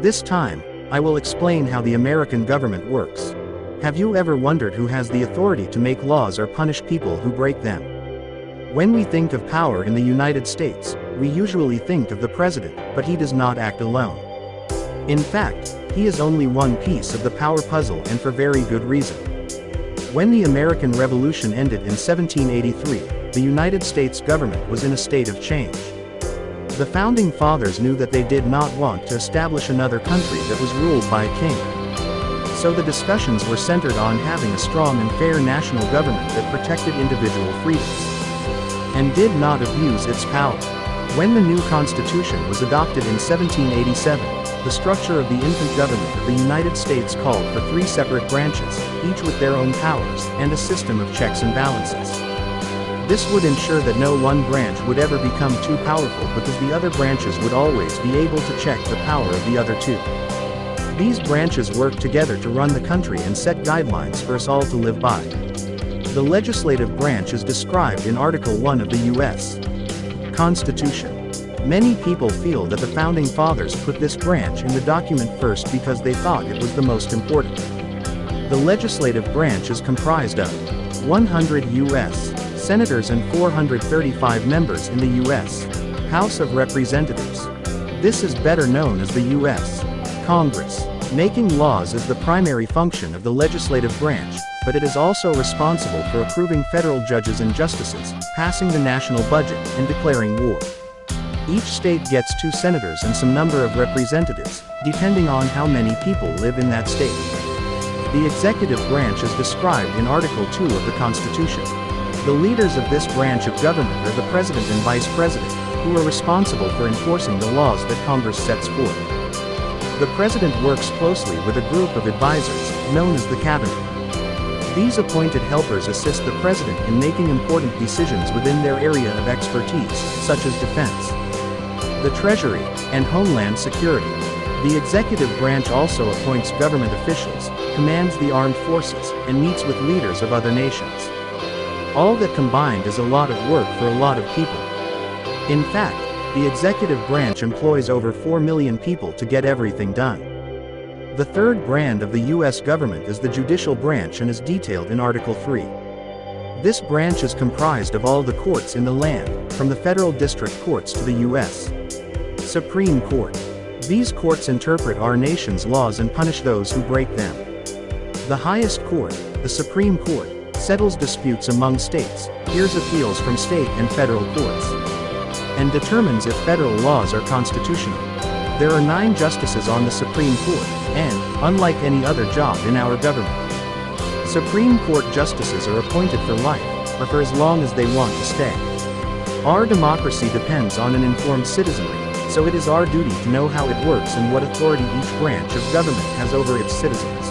This time, I will explain how the American government works. Have you ever wondered who has the authority to make laws or punish people who break them? When we think of power in the United States, we usually think of the president, but he does not act alone. In fact, he is only one piece of the power puzzle, and for very good reason. When the American Revolution ended in 1783, the United States government was in a state of change. The Founding Fathers knew that they did not want to establish another country that was ruled by a king. So the discussions were centered on having a strong and fair national government that protected individual freedoms and did not abuse its power. When the new Constitution was adopted in 1787, the structure of the infant government of the United States called for 3 separate branches, each with their own powers, and a system of checks and balances. This would ensure that no one branch would ever become too powerful because the other branches would always be able to check the power of the other 2. These branches work together to run the country and set guidelines for us all to live by. The legislative branch is described in Article 1 of the U.S. Constitution. Many people feel that the Founding Fathers put this branch in the document first because they thought it was the most important. The legislative branch is comprised of 100 U.S. senators and 435 members in the U.S. House of Representatives. This is better known as the U.S. Congress. Making laws is the primary function of the legislative branch, but it is also responsible for approving federal judges and justices, passing the national budget, and declaring war. Each state gets 2 senators and some number of representatives, depending on how many people live in that state. The executive branch is described in Article 2 of the Constitution. The leaders of this branch of government are the President and Vice President, who are responsible for enforcing the laws that Congress sets forth. The President works closely with a group of advisors, known as the Cabinet. These appointed helpers assist the President in making important decisions within their area of expertise, such as defense, the Treasury, and Homeland Security. The executive branch also appoints government officials, commands the armed forces, and meets with leaders of other nations. All that combined is a lot of work for a lot of people. In fact, the executive branch employs over 4 million people to get everything done. The third brand of the U.S. government is the judicial branch and is detailed in Article 3. This branch is comprised of all the courts in the land, from the federal district courts to the U.S. Supreme Court. These courts interpret our nation's laws and punish those who break them. The highest court, the Supreme Court, settles disputes among states, hears appeals from state and federal courts, and determines if federal laws are constitutional. There are 9 justices on the Supreme Court, and, unlike any other job in our government, Supreme Court justices are appointed for life, or for as long as they want to stay. Our democracy depends on an informed citizenry, so it is our duty to know how it works and what authority each branch of government has over its citizens.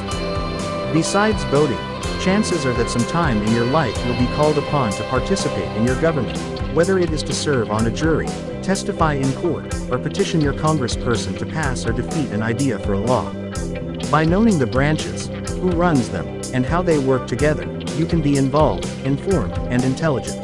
Besides voting, chances are that some time in your life you'll be called upon to participate in your government, whether it is to serve on a jury, testify in court, or petition your congressperson to pass or defeat an idea for a law. By knowing the branches, who runs them, and how they work together, you can be involved, informed, and intelligent.